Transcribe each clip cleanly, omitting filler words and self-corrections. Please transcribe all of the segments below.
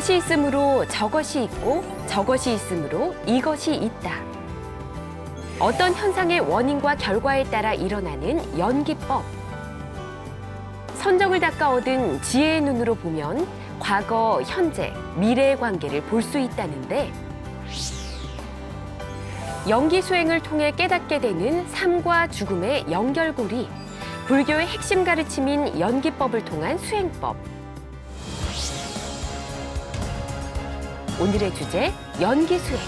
이것이 있으므로 저것이 있고 저것이 있으므로 이것이 있다. 어떤 현상의 원인과 결과에 따라 일어나는 연기법. 선정을 닦아 얻은 지혜의 눈으로 보면 과거, 현재, 미래의 관계를 볼 수 있다는데 연기 수행을 통해 깨닫게 되는 삶과 죽음의 연결고리, 불교의 핵심 가르침인 연기법을 통한 수행법. 오늘의 주제, 연기수행.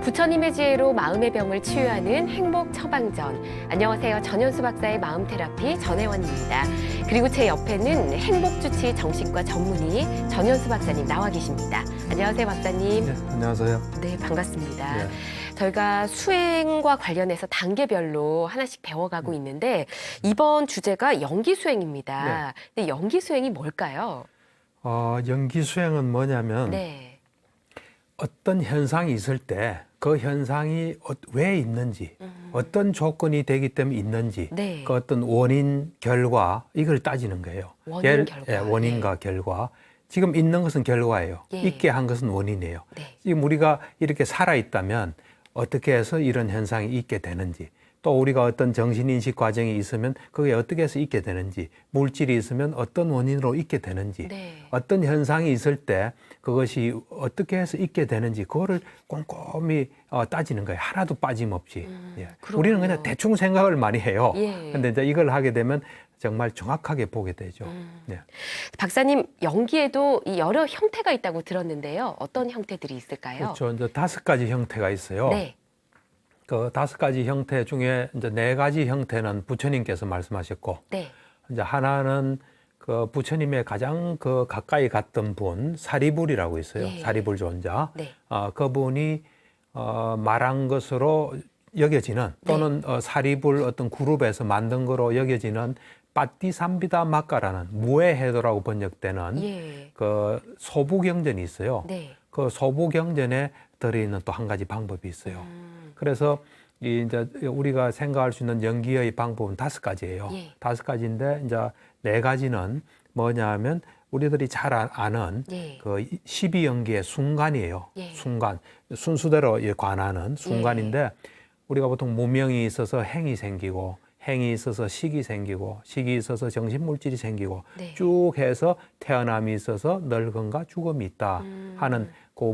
부처님의 지혜로 마음의 병을 치유하는 행복 처방전. 안녕하세요. 전현수 박사의 마음 테라피 전혜원입니다. 그리고 제 옆에는 행복주치 정신과 전문의 전현수 박사님 나와 계십니다. 안녕하세요, 박사님. 네, 안녕하세요. 네, 반갑습니다. 네. 저희가 수행과 관련해서 단계별로 하나씩 배워가고 있는데 이번 주제가 연기수행입니다. 네. 근데 연기수행이 뭘까요? 연기 수행은 뭐냐면 네. 어떤 현상이 있을 때 그 현상이 왜 있는지, 어떤 조건이 되기 때문에 있는지, 네. 그 어떤 원인, 결과 이걸 따지는 거예요. 원인, 결과. 원인과 결과. 지금 있는 것은 결과예요. 예. 있게 한 것은 원인이에요. 네. 지금 우리가 이렇게 살아있다면 어떻게 해서 이런 현상이 있게 되는지, 또 우리가 어떤 정신인식 과정이 있으면 그게 어떻게 해서 있게 되는지, 물질이 있으면 어떤 원인으로 있게 되는지, 네. 어떤 현상이 있을 때 그것이 어떻게 해서 있게 되는지 그거를 꼼꼼히 따지는 거예요. 하나도 빠짐없이. 예. 우리는 그냥 대충 생각을 많이 해요. 예. 근데 이제 이걸 하게 되면 정말 정확하게 보게 되죠. 예. 박사님, 연기에도 이 여러 형태가 있다고 들었는데요. 어떤 형태들이 있을까요? 그렇죠. 이제 5가지 형태가 있어요. 네. 그 5가지 형태 중에 이제 4가지 형태는 부처님께서 말씀하셨고, 네. 이제 하나는 그 부처님의 가장 그 가까이 갔던 분 사리불이라고 있어요. 예. 사리불 존자. 네. 그분이 말한 것으로 여겨지는 또는 사리불 어떤 그룹에서 만든 거로 여겨지는 빠띠삼비다 마까라는 무해해도라고 번역되는 예. 그 소부경전이 있어요. 네. 그 소부경전에 들어있는 또 한 가지 방법이 있어요. 그래서 이제 우리가 생각할 수 있는 연기의 방법은 5가지예요. 예. 5가지인데 이제 4가지는 뭐냐면 우리들이 잘 아는 예. 그 12연기의 순간이에요. 예. 순간 순수대로 관하는 순간인데 우리가 보통 무명이 있어서 행이 생기고 행이 있어서 식이 생기고 식이 있어서 정신물질이 생기고 네. 쭉 해서 태어남이 있어서 늙음과 죽음이 있다 하는 그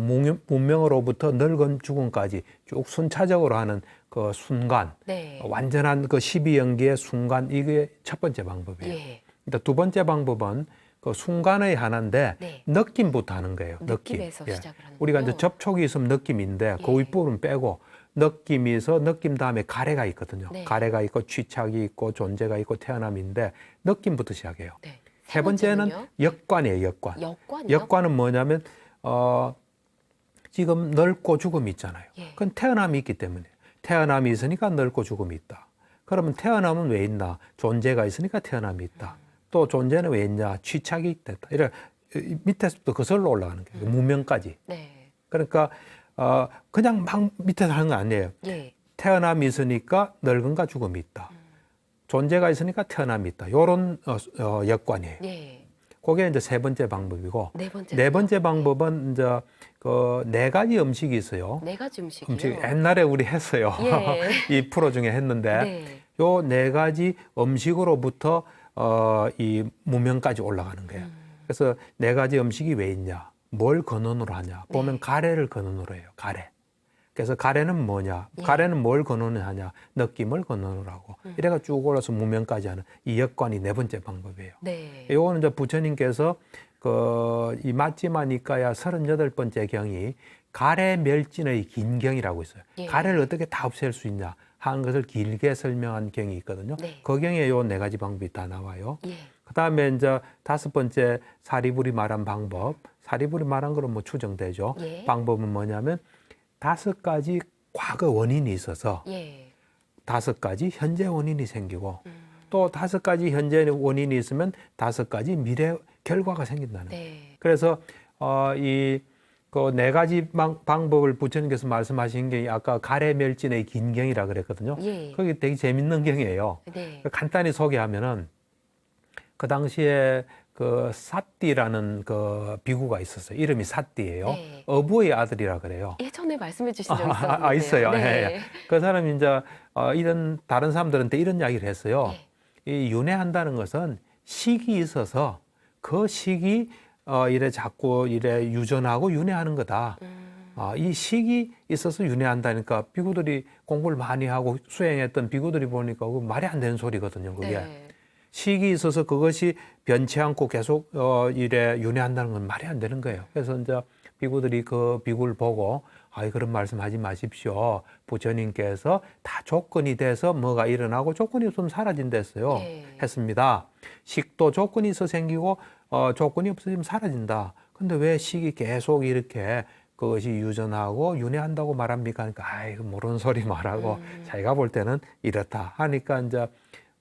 문명으로부터 늙은 죽음까지 쭉 순차적으로 하는 그 순간, 네. 완전한 그 12연기의 순간, 이게 첫 번째 방법이에요. 예. 일단 두 번째 방법은 그 순간의 하나인데 네. 느낌부터 하는 거예요. 느낌. 느낌에서 시작을 하는 우리가 거죠? 이제 접촉이 있으면 느낌인데 예. 그 윗부분 빼고 느낌이 있어 느낌 다음에 가래가 있거든요. 네. 가래가 있고 취착이 있고 존재가 있고 태어남인데 느낌부터 시작해요. 네. 세 번째는 번째는요? 역관이에요. 역관. 역관이요? 역관은 뭐냐면 지금 늙고 죽음이 있잖아요. 예. 그건 태어남이 있기 때문에 태어남이 있으니까 늙고 죽음이 있다. 그러면 태어남은 왜 있나? 존재가 있으니까 태어남이 있다. 또 존재는 왜 있냐? 취착이 됐다. 이래 밑에서부터 거슬러 올라가는 거예요. 무명까지. 네. 그러니까 그냥 막 밑에서 하는 거 아니에요. 예. 태어남이 있으니까 늙음과 죽음이 있다. 존재가 있으니까 태어남이 있다. 요런 역관이에요. 예. 그게 이제 세 번째 방법이고 네 번째. 방법은 이제 그 4가지 음식이 있어요. 4가지 음식이요? 음식 옛날에 우리 했어요. 예. 이 프로 중에 했는데 네. 요 4가지 음식으로부터 이 무명까지 올라가는 거예요. 그래서 4가지 음식이 왜 있냐? 뭘 근원으로 하냐? 보면 네. 가래를 근원으로 해요. 가래. 그래서 가래는 뭐냐? 예. 가래는 뭘 근원으로 하냐? 느낌을 근원으로 하고. 이래가 쭉 올라서 무명까지 하는 이 역관이 4번째 방법이에요. 네. 요거는 이제 부처님께서 이 맞지마니까야 38번째 경이 가래 멸진의 긴 경이라고 있어요. 예. 가래를 어떻게 다 없앨 수 있냐 하는 것을 길게 설명한 경이 있거든요. 네. 그 경에 요 4가지 방법이 다 나와요. 예. 그다음에 이제 5번째 사리불이 말한 방법. 사리불이 말한 거는 뭐 추정되죠. 예. 방법은 뭐냐면 5가지 과거 원인이 있어서 예. 5가지 현재 원인이 생기고 또 5가지 현재 원인이 있으면 5가지 미래 결과가 생긴다는 거예요. 네. 그래서 이 그 네 가지 방법을 부처님께서 말씀하신 게 아까 가래멸진의 긴 경이라 그랬거든요. 예. 그게 되게 재밌는 경이에요. 네. 간단히 소개하면은 그 당시에 그 사띠라는 그 비구가 있었어요. 이름이 사띠예요. 네. 어부의 아들이라 그래요. 예전에 말씀해 주신 적 있었는데요. 있어요. 네. 예. 그 사람이 이제 이런 다른 사람들한테 이런 이야기를 했어요. 예. 이 윤회한다는 것은 식이 있어서 그 식이 이래 자꾸 이래 유전하고 윤회하는 거다. 이 식이 있어서 윤회한다니까 비구들이 공부를 많이 하고 수행했던 비구들이 보니까 그 말이 안 되는 소리거든요. 그게. 네. 식이 있어서 그것이 변치 않고 계속 이래 윤회한다는 건 말이 안 되는 거예요. 그래서 이제 비구들이 그 비구를 보고 그런 말씀하지 마십시오. 부처님께서 다 조건이 돼서 뭐가 일어나고 조건이 없으면 사라진댔어요. 예. 했습니다. 식도 조건이 있어 생기고 조건이 없어지면 사라진다. 근데 왜 식이 계속 이렇게 그것이 유전하고 윤회한다고 말합니까? 그러니까 이거 모르는 소리 말하고 자기가 볼 때는 이렇다 하니까 이제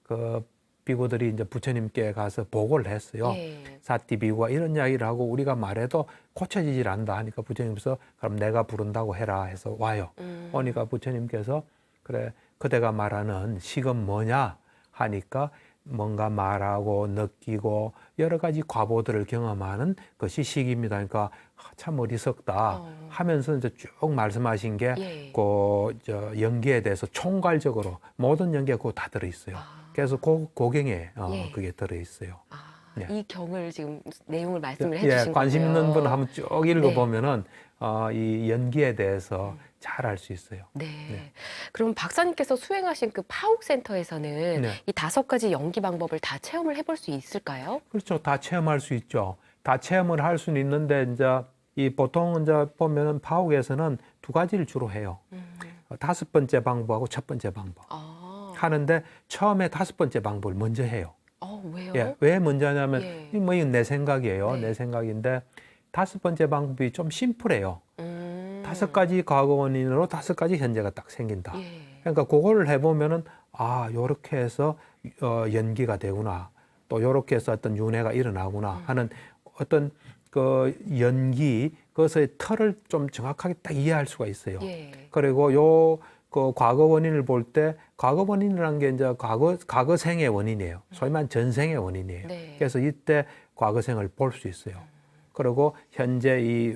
그 비구들이 이제 부처님께 가서 보고를 했어요. 예. 사띠 비구가 이런 이야기를 하고 우리가 말해도 고쳐지질 않다 하니까 부처님께서 그럼 내가 부른다고 해라 해서 와요. 오니까 부처님께서 그래 그대가 말하는 식은 뭐냐 하니까 뭔가 말하고 느끼고 여러 가지 과보들을 경험하는 것이 식입니다. 그러니까 참 어리석다 하면서 이제 쭉 말씀하신 게 예. 그 연기에 대해서 총괄적으로 모든 연기가 그거 다 들어 있어요. 그래서 고경에 예. 그게 들어 있어요. 네. 이 경을 지금 내용을 말씀을 해주신 관심 거고요. 있는 분 한번 쭉 읽어보면은 이 연기에 대해서 잘 알 수 있어요. 네. 네. 그럼 박사님께서 수행하신 그 파옥센터에서는 네. 이 5가지 연기 방법을 다 체험을 해볼 수 있을까요? 그렇죠. 다 체험할 수 있죠. 다 체험을 할 수는 있는데 이제 이 보통 이제 보면은 파옥에서는 2가지를 주로 해요. 5번째 방법하고 첫 번째 방법 하는데 처음에 5번째 방법을 먼저 해요. 왜요? 예, 왜 먼저 하냐면 예. 이건 내 생각이에요. 네. 내 생각인데 5번째 방법이 좀 심플해요. 5가지 과거 원인으로 5가지 현재가 딱 생긴다. 예. 그러니까 그거를 해보면은 요렇게 해서 연기가 되구나. 또 요렇게 해서 어떤 윤회가 일어나구나 하는 어떤 그 연기 그것의 틀을 좀 정확하게 딱 이해할 수가 있어요. 예. 그리고 그 과거 원인을 볼 때 과거 원인이라는 게 이제 과거 생의 원인이에요. 소위 말하는 전생의 원인이에요. 네. 그래서 이때 과거 생을 볼 수 있어요. 그리고 현재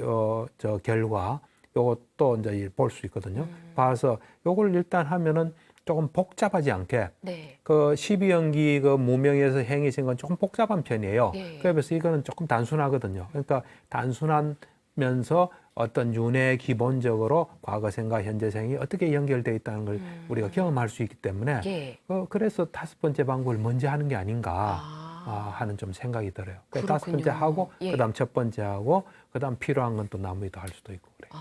저 결과 요것도 이제 볼 수 있거든요. 봐서 요걸 일단 하면은 조금 복잡하지 않게 네. 그 12연기 그 무명에서 행위신 건 조금 복잡한 편이에요. 예. 그래서 이거는 조금 단순하거든요. 그러니까 단순하면서 어떤 윤회 기본적으로 과거생과 현재생이 어떻게 연결되어 있다는 걸 우리가 경험할 수 있기 때문에 예. 그래서 5번째 방법을 먼저 하는 게 아닌가 하는 좀 생각이 들어요. 그러니까 5번째 하고 예. 그다음 첫 번째 하고 그다음 필요한 건 또 나머지도 할 수도 있고 그래요.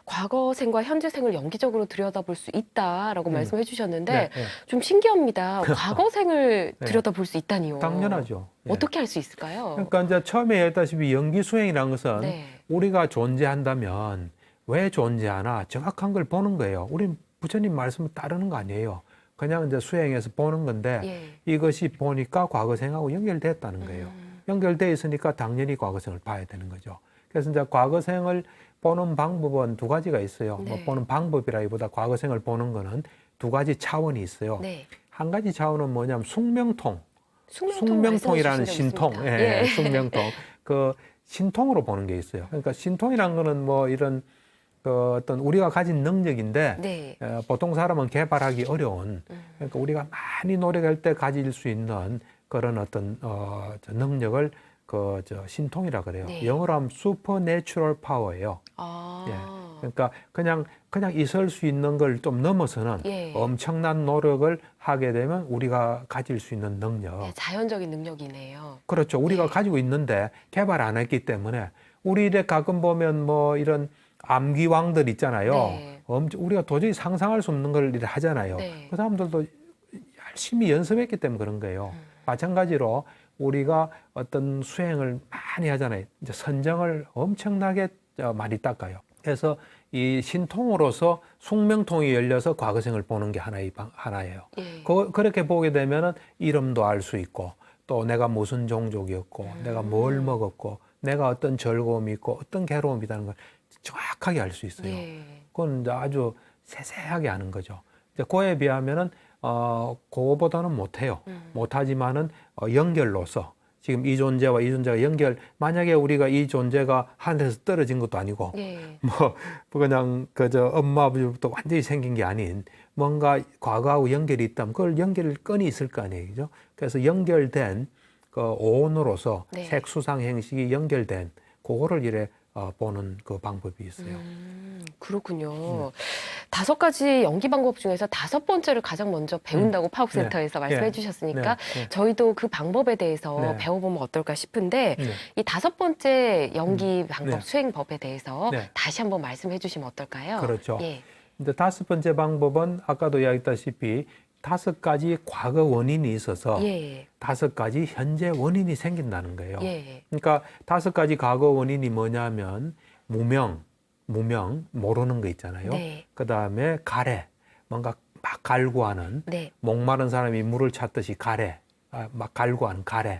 과거생과 현재생을 연기적으로 들여다볼 수 있다라고 말씀해 주셨는데 네, 네. 좀 신기합니다. 과거생을 네. 들여다볼 수 있다니요. 당연하죠. 예. 어떻게 할 수 있을까요? 그러니까 이제 처음에 얘기했다시피 연기 수행이라는 것은 네. 우리가 존재한다면 왜 존재하나 정확한 걸 보는 거예요. 우리 부처님 말씀을 따르는 거 아니에요. 그냥 이제 수행해서 보는 건데 예. 이것이 보니까 과거생하고 연결됐다는 거예요. 연결돼 있으니까 당연히 과거생을 봐야 되는 거죠. 그래서 이제 과거생을 보는 방법은 2가지가 있어요. 네. 뭐 보는 방법이라기보다 과거생을 보는 거는 2가지 차원이 있어요. 네. 한 가지 차원은 뭐냐면 숙명통. 숙명통이라는 숙명통이라는 신통, 예, 숙명통. 그 신통으로 보는 게 있어요. 그러니까 신통이라는 거는 뭐 이런 그 어떤 우리가 가진 능력인데 네. 보통 사람은 개발하기 어려운 그러니까 우리가 많이 노력할 때 가질 수 있는 그런 어떤 저 능력을 신통이라 그래요. 네. 영어로 하면 supernatural power예요. 예. 그러니까 그냥 있을 수 있는 걸 좀 넘어서는 예. 엄청난 노력을 하게 되면 우리가 가질 수 있는 능력. 네, 자연적인 능력이네요. 그렇죠. 우리가 네. 가지고 있는데 개발 안 했기 때문에 우리 이래 가끔 보면 뭐 이런 암기왕들 있잖아요. 네. 우리가 도저히 상상할 수 없는 걸 하잖아요. 네. 그 사람들도 열심히 연습했기 때문에 그런 거예요. 마찬가지로 우리가 어떤 수행을 많이 하잖아요. 이제 선정을 엄청나게 많이 닦아요. 그래서 이 신통으로서 숙명통이 열려서 과거생을 보는 게 하나예요. 예. 그렇게 보게 되면은 이름도 알 수 있고 또 내가 무슨 종족이었고 내가 뭘 먹었고 내가 어떤 즐거움이 있고 어떤 괴로움이 있다는 걸 정확하게 알 수 있어요. 예. 그건 이제 아주 세세하게 아는 거죠. 이제 그에 비하면은 그거보다는 못해요. 못하지만은 연결로서 지금 이 존재와 이 존재가 만약에 우리가 이 존재가 하늘에서 떨어진 것도 아니고 예. 뭐 그냥 그저 엄마 아버지부터 완전히 생긴 게 아닌 뭔가 과거하고 연결이 있다면 그걸 연결건이 있을 거 아니에요, 그죠? 그래서 연결된 그 오온으로서 네. 색수상 행식이 연결된 그거를 이래 보는 그 방법이 있어요. 그렇군요. 5가지 연기 방법 중에서 5번째를 가장 먼저 배운다고 파워센터에서 말씀해 네. 주셨으니까 네. 저희도 그 방법에 대해서 네. 배워보면 어떨까 싶은데 네. 이 5번째 연기 방법 네. 수행법에 대해서 네. 다시 한번 말씀해 주시면 어떨까요? 그렇죠. 예. 이제 5번째 방법은 아까도 이야기했다시피 5가지 과거 원인이 있어서 예. 5가지 현재 원인이 생긴다는 거예요. 예. 그러니까 5가지 과거 원인이 뭐냐면 무명, 모르는 거 있잖아요. 네. 그 다음에 가래, 뭔가 막 갈구하는, 네. 목마른 사람이 물을 찾듯이 막 갈구하는 가래.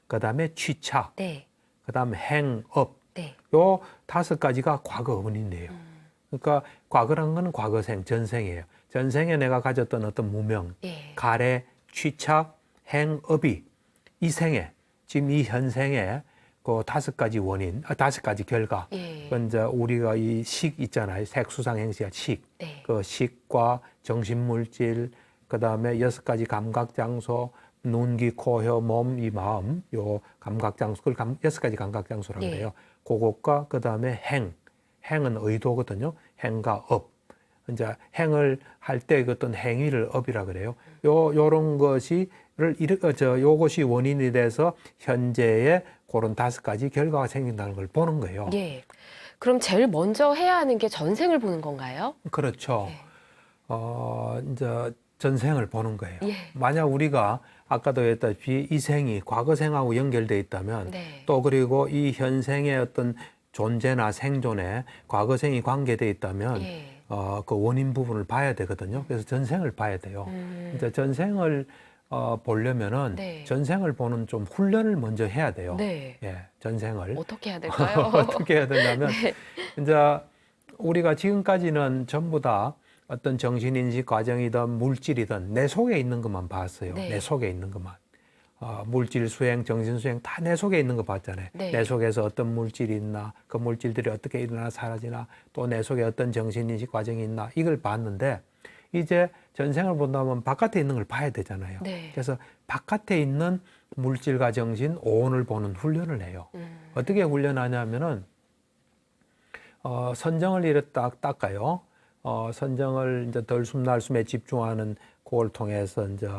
그 다음에 취착, 네. 그 다음에 행업. 네. 요 5가지가 과거 원인이에요. 그러니까 과거란 건 과거생, 전생이에요. 전생에 내가 가졌던 어떤 무명, 예. 가래, 취착, 행업이 이 생에, 지금 이 현생에 그 5가지 원인, 5가지 결과. 예. 그건 이제 우리가 이 식 있잖아요. 색수상 행시가 식. 네. 그 식과 정신물질, 그 다음에 6가지 감각장소, 눈, 귀, 코, 혀, 몸, 이 마음, 요 감각장소, 그걸 6가지 감각장소라고 예. 그래요. 그것과 그 다음에 행은 의도거든요. 행과 업. 이제 행을 할 때 어떤 행위를 업이라 그래요. 요런 요것이 원인이 돼서 현재의 그런 5가지 결과가 생긴다는 걸 보는 거예요. 예. 그럼 제일 먼저 해야 하는 게 전생을 보는 건가요? 그렇죠. 예. 이제 전생을 보는 거예요. 예. 만약 우리가 아까도 했다시피 이 생이 과거생하고 연결돼 있다면 네. 또 그리고 이 현생의 어떤 존재나 생존에 과거생이 관계돼 있다면 예. 그 원인 부분을 봐야 되거든요. 그래서 전생을 봐야 돼요. 이제 전생을 보려면은 네. 전생을 보는 좀 훈련을 먼저 해야 돼요. 네. 예, 전생을 어떻게 해야 될까요? 어떻게 해야 되냐면 네. 이제 우리가 지금까지는 전부 다 어떤 정신인식 과정이든 물질이든 내 속에 있는 것만 봤어요. 네. 내 속에 있는 것만. 물질 수행, 정신 수행 다 내 속에 있는 거 봤잖아요. 네. 내 속에서 어떤 물질이 있나, 그 물질들이 어떻게 일어나 사라지나, 또 내 속에 어떤 정신인식 과정이 있나 이걸 봤는데 이제 전생을 본다면 바깥에 있는 걸 봐야 되잖아요. 네. 그래서 바깥에 있는 물질과 정신, 오온을 보는 훈련을 해요. 어떻게 훈련하냐면은 선정을 이렇게 딱 닦아요. 선정을 이제 덜숨날숨에 집중하는 그걸 통해서 이제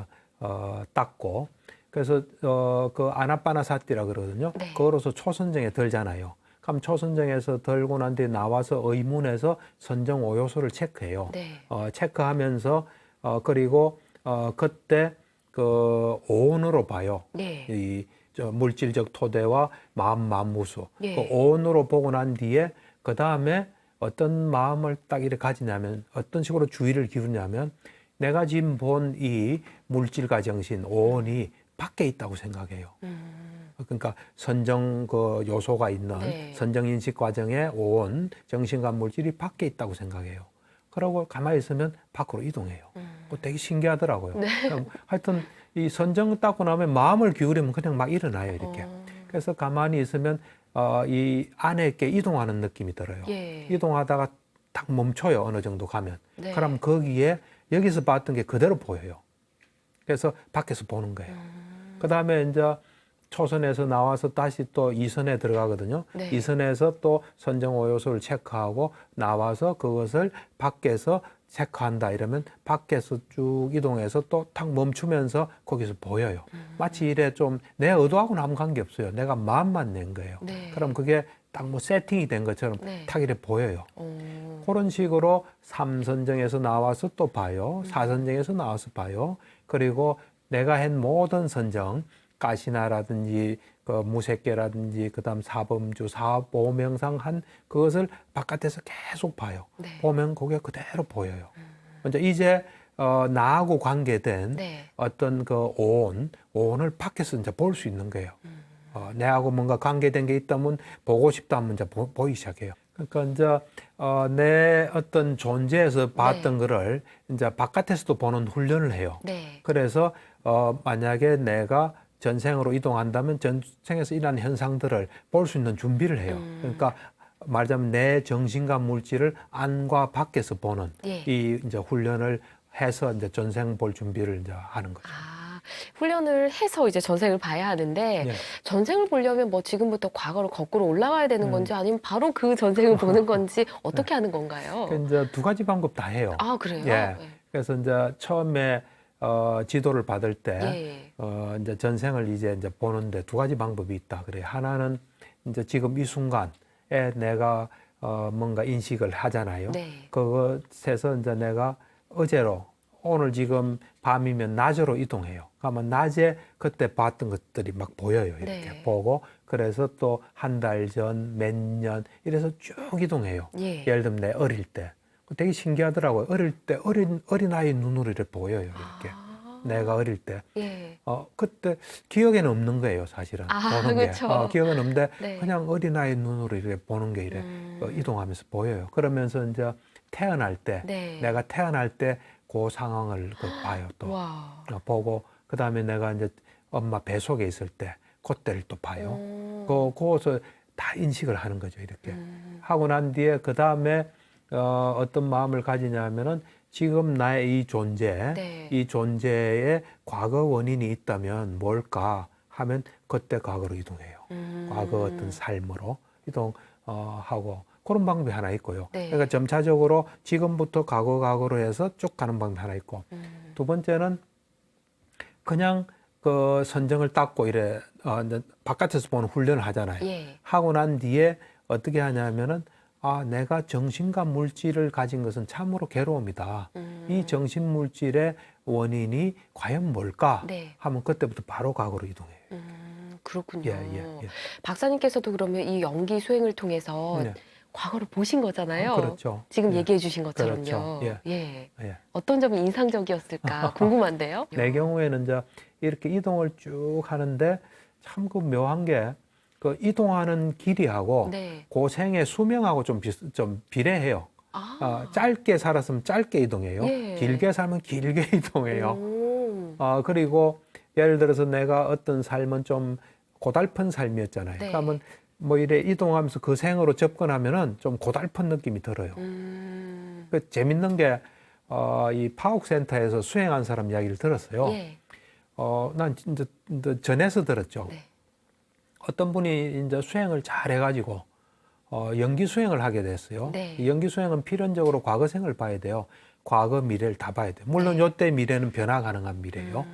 닦고 그래서 그 아나빠나사티라 그러거든요. 네. 그거로서 초선정에 들잖아요. 그럼 초선정에서 들고 난 뒤에 나와서 의문에서 선정 5요소를 체크해요. 네. 체크하면서 그리고 그때 그 오온으로 봐요. 네. 저 물질적 토대와 마음 만무수. 예. 그 오온으로 보고 난 뒤에 그 다음에 어떤 마음을 딱 이렇게 가지냐면 어떤 식으로 주의를 기울냐면 내가 지금 본 이 물질과 정신 오온이 밖에 있다고 생각해요. 그러니까 선정 그 요소가 있는 네. 선정 인식 과정에 오온 정신과 물질이 밖에 있다고 생각해요. 그러고 가만히 있으면 밖으로 이동해요. 그거 되게 신기하더라고요. 네. 하여튼 이 선정 닦고 나면 마음을 기울이면 그냥 막 일어나요 이렇게. 그래서 가만히 있으면 이 안에 있게 이동하는 느낌이 들어요. 예. 이동하다가 딱 멈춰요 어느 정도 가면. 네. 그럼 거기에 여기서 봤던 게 그대로 보여요. 그래서 밖에서 보는 거예요. 그 다음에 이제 초선에서 나와서 다시 또 이선에 들어가거든요. 네. 이선에서 또 선정 5요소를 체크하고 나와서 그것을 밖에서 체크한다 이러면 밖에서 쭉 이동해서 또 탁 멈추면서 거기서 보여요. 마치 이래 좀 내 의도하고는 아무 관계 없어요. 내가 마음만 낸 거예요. 네. 그럼 그게 딱 뭐 세팅이 된 것처럼 네. 탁 이래 보여요. 오. 그런 식으로 3선정에서 나와서 또 봐요. 4선정에서 나와서 봐요. 그리고 내가 한 모든 선정, 가시나라든지 그 무색계라든지 그다음 사범주, 사보명상 한 그것을 바깥에서 계속 봐요. 네. 보면 그게 그대로 보여요. 이제 나하고 관계된 네. 어떤 그 오온을 밖에서 이제 볼 수 있는 거예요. 내하고 뭔가 관계된 게 있다면 보고 싶다면 이제 보이기 시작해요. 그러니까 이제 내 어떤 존재에서 봤던 거를 이제 바깥에서도 보는 훈련을 해요. 네. 그래서 만약에 내가 전생으로 이동한다면 전생에서 일어난 현상들을 볼 수 있는 준비를 해요. 그러니까 말하자면 내 정신과 물질을 안과 밖에서 보는 예. 이 이제 훈련을 해서 이제 전생 볼 준비를 이제 하는 거죠. 아, 훈련을 해서 이제 전생을 봐야 하는데 예. 전생을 보려면 뭐 지금부터 과거로 거꾸로 올라가야 되는 건지 아니면 바로 그 전생을 보는 건지 어떻게 하는 건가요? 그 이제 두 가지 방법 다 해요. 아, 그래요? 예. 네. 그래서 이제 처음에 지도를 받을 때 예. 이제 전생을 이제 보는데 두 가지 방법이 있다. 그래요. 하나는 이제 지금 이 순간에 내가 뭔가 인식을 하잖아요. 네. 그것에서 이제 내가 어제로 오늘 지금 밤이면 낮으로 이동해요. 그러면 낮에 그때 봤던 것들이 막 보여요. 이렇게 네. 보고 그래서 또 한 달 전, 몇 년 이래서 쭉 이동해요. 예. 예를 들면 내 어릴 때 되게 신기하더라고요. 어릴 때 어린아이 눈으로 이렇게 보여요. 이렇게 아. 내가 어릴 때 예. 그때 기억에는 없는 거예요. 사실은 아, 보는 게 그렇죠. 기억은 없는데 네. 그냥 어린아이 눈으로 이렇게 보는 게 이래 이동하면서 보여요. 그러면서 이제 태어날 때 네. 내가 태어날 때 그 상황을 봐요. 또 와. 보고 그 다음에 내가 이제 엄마 뱃속에 있을 때 그때를 또 봐요. 오. 그것을 다 인식을 하는 거죠. 이렇게 하고 난 뒤에 그 다음에 어떤 마음을 가지냐면은 지금 나의 이 존재, 네. 이 존재에 과거 원인이 있다면 뭘까 하면 그때 과거로 이동해요. 과거 어떤 삶으로 이동하고 그런 방법이 하나 있고요. 네. 그러니까 점차적으로 지금부터 과거로 해서 쭉 가는 방법이 하나 있고 두 번째는 그냥 그 선정을 닦고 이래 이제 바깥에서 보는 훈련을 하잖아요. 예. 하고 난 뒤에 어떻게 하냐면은 내가 정신과 물질을 가진 것은 참으로 괴로움이다. 이 정신 물질의 원인이 과연 뭘까? 네. 하면 그때부터 바로 과거로 이동해요. 그렇군요. 예. 박사님께서도 그러면 이 연기 수행을 통해서 네. 과거를 보신 거잖아요. 그렇죠. 지금 예. 얘기해 주신 것처럼요. 그렇죠. 예. 예. 어떤 점이 인상적이었을까 궁금한데요. 내 경우에는 이제 이렇게 이동을 쭉 하는데 참 그 묘한 게 그 이동하는 길이하고 네. 그 생의 수명하고 좀 비례해요. 아. 짧게 살았으면 짧게 이동해요. 예. 길게 살면 길게 이동해요. 오. 그리고 예를 들어서 내가 어떤 삶은 좀 고달픈 삶이었잖아요. 네. 그러면 뭐 이래 이동하면서 그 생으로 접근하면은 좀 고달픈 느낌이 들어요. 그 재밌는 게 이 파옥센터에서 수행한 사람 이야기를 들었어요. 예. 난 진짜 전에서 들었죠. 네. 어떤 분이 이제 수행을 잘 해가지고 연기 수행을 하게 됐어요. 네. 이 연기 수행은 필연적으로 과거생을 봐야 돼요. 과거 미래를 다 봐야 돼요. 물론 네. 요때 미래는 변화 가능한 미래예요.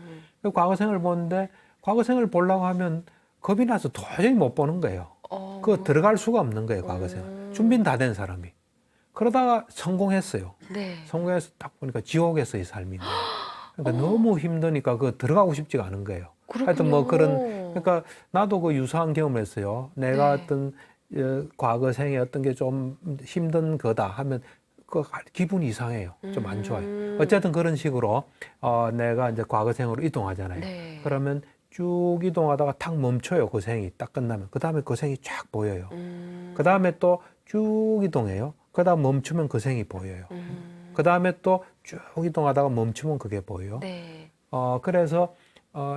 그 과거생을 보는데 과거생을 보려고 하면 겁이 나서 도저히 못 보는 거예요. 그거 들어갈 수가 없는 거예요. 과거생. 준비는 다 된 사람이. 그러다가 성공했어요. 네. 성공해서 딱 보니까 지옥에서의 삶인 거예요. 그러니까 너무 힘드니까 그거 들어가고 싶지가 않은 거예요. 하여튼 뭐 그러니까 나도 그 유사한 경험을 했어요. 내가 네. 어떤 과거생에 어떤 게 좀 힘든 거다 하면 그 기분이 이상해요. 좀 안 좋아요. 어쨌든 그런 식으로 내가 이제 과거생으로 이동하잖아요. 네. 그러면 쭉 이동하다가 탁 멈춰요. 그 생이 딱 끝나면. 그 다음에 그 생이 쫙 보여요. 그 다음에 또 쭉 이동해요. 그 다음 멈추면 그 생이 보여요. 그 다음에 또 쭉 이동하다가 멈추면 그게 보여요. 네. 그래서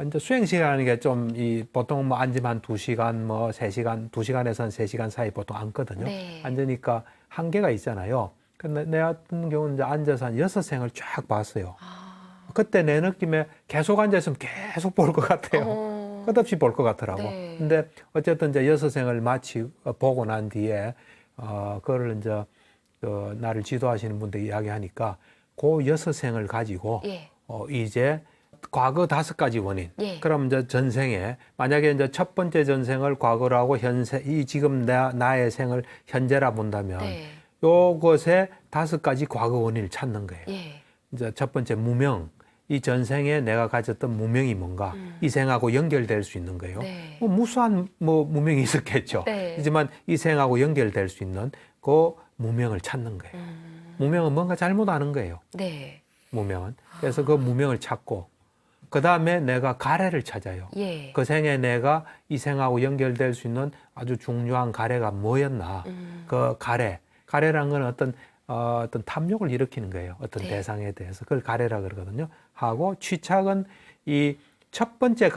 이제 수행 시간이 게 좀 보통 뭐 앉으면 한 2시간 뭐 3시간, 2시간에서 한 3시간 사이 보통 앉거든요. 네. 앉으니까 한계가 있잖아요. 근데 내 같은 경우는 이제 앉아서 한 6생을 쫙 봤어요. 그때 내 느낌에 계속 앉아있으면 계속 볼 것 같아요. 끝없이 볼 것 같더라고. 네. 근데 어쨌든 이제 6생을 마치 보고 난 뒤에 그거를 이제 나를 지도하시는 분들이 이야기하니까 그 6생을 가지고 예. 이제 과거 5가지 원인. 예. 그럼 이제 전생에 만약에 이제 첫 번째 전생을 과거로 하고 현세 이 지금 나의 생을 현재라 본다면 네. 요것에 5가지 과거 원인을 찾는 거예요. 예. 이제 첫 번째 무명. 이 전생에 내가 가졌던 무명이 뭔가 이 생하고 연결될 수 있는 거예요. 네. 뭐 무수한 뭐 무명이 있었겠죠. 네. 하지만 이 생하고 연결될 수 있는 그 무명을 찾는 거예요. 무명은 뭔가 잘못하는 거예요. 네. 무명은. 그래서 그 무명을 찾고 그 다음에 내가 가래를 찾아요. 예. 그 생에 내가 이 생하고 연결될 수 있는 아주 중요한 가래가 뭐였나. 그 가래란 건 어떤 탐욕을 일으키는 거예요. 어떤 네. 대상에 대해서. 그걸 가래라 그러거든요. 하고 취착은 이 첫 번째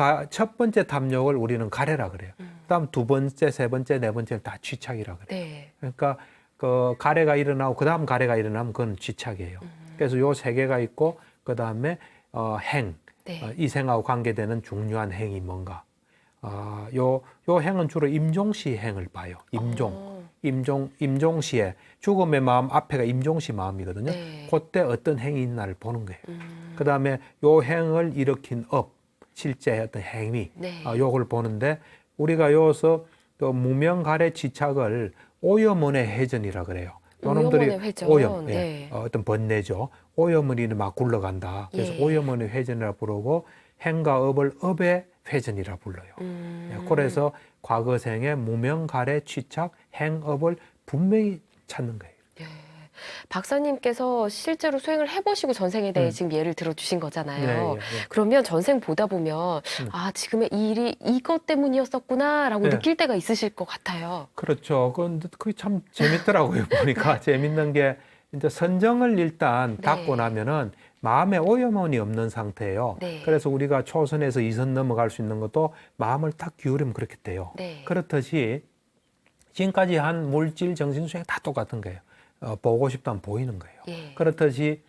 탐욕을 우리는 가래라 그래요. 그다음 두 번째, 세 번째, 네 번째를 다 취착이라 그래요. 네. 그러니까 그 가래가 일어나고 그다음 가래가 일어나면 그건 취착이에요. 그래서 요 세 개가 있고 그다음에 행, 네. 이 생하고 관계되는 중요한 행이 뭔가. 요 행은 주로 임종시 행을 봐요. 임종시에 죽음의 마음 앞에가 임종시 마음이거든요. 네. 그때 어떤 행이 있나를 보는 거예요. 그다음에 요 행을 일으킨 실제 어떤 행위, 네. 요걸 보는데 우리가 여기서 또 무명가래 지착을 오염원의 회전이라 그래요. 오염원의 회전. 오염, 예, 네. 어떤 번뇌죠. 오염원이 막 굴러간다. 그래서 예. 오염원의 회전이라 부르고 행과 업을 업의 회전이라 불러요. 예, 그래서 과거생의 무명가래 취착 행업을 분명히 찾는 거예요. 박사님께서 실제로 수행을 해보시고 전생에 대해 지금 예를 들어주신 거잖아요. 네, 예, 예. 그러면 전생 보다 보면 아 지금의 이 일이 이것 때문이었었구나라고 네. 느낄 때가 있으실 것 같아요. 그렇죠. 그런데 그게 참 재밌더라고요. 보니까 재밌는 게 이제 선정을 일단 네. 닦고 나면은 마음에 오염원이 없는 상태예요. 네. 그래서 우리가 초선에서 이선 넘어갈 수 있는 것도 마음을 딱 기울이면 그렇게 돼요. 네. 그렇듯이 지금까지 한 물질, 정신 수행 다 똑같은 거예요. 보고 싶다면 보이는 거예요. 예. 그렇듯이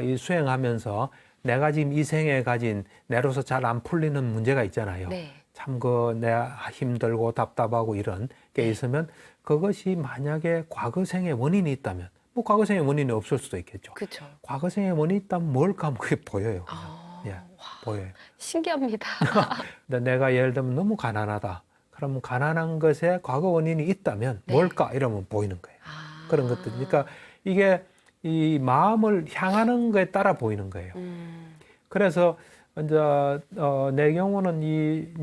이 수행하면서 내가 지금 이 생에 가진 내로서 잘 안 풀리는 문제가 있잖아요. 네. 참 내가 힘들고 답답하고 이런 게 있으면 그것이 만약에 과거생의 원인이 있다면 뭐 과거생의 원인이 없을 수도 있겠죠. 그렇죠. 과거생의 원인이 있다면 뭘까 하면 그게 보여요. 아, 보여요. 신기합니다. 근데 내가 예를 들면 너무 가난하다. 그러면 가난한 것에 과거 원인이 있다면 네. 뭘까 이러면 보이는 거예요. 아. 그런 것들. 그러니까 이게 이 마음을 향하는 거에 따라 보이는 거예요. 그래서 이제 내 경우는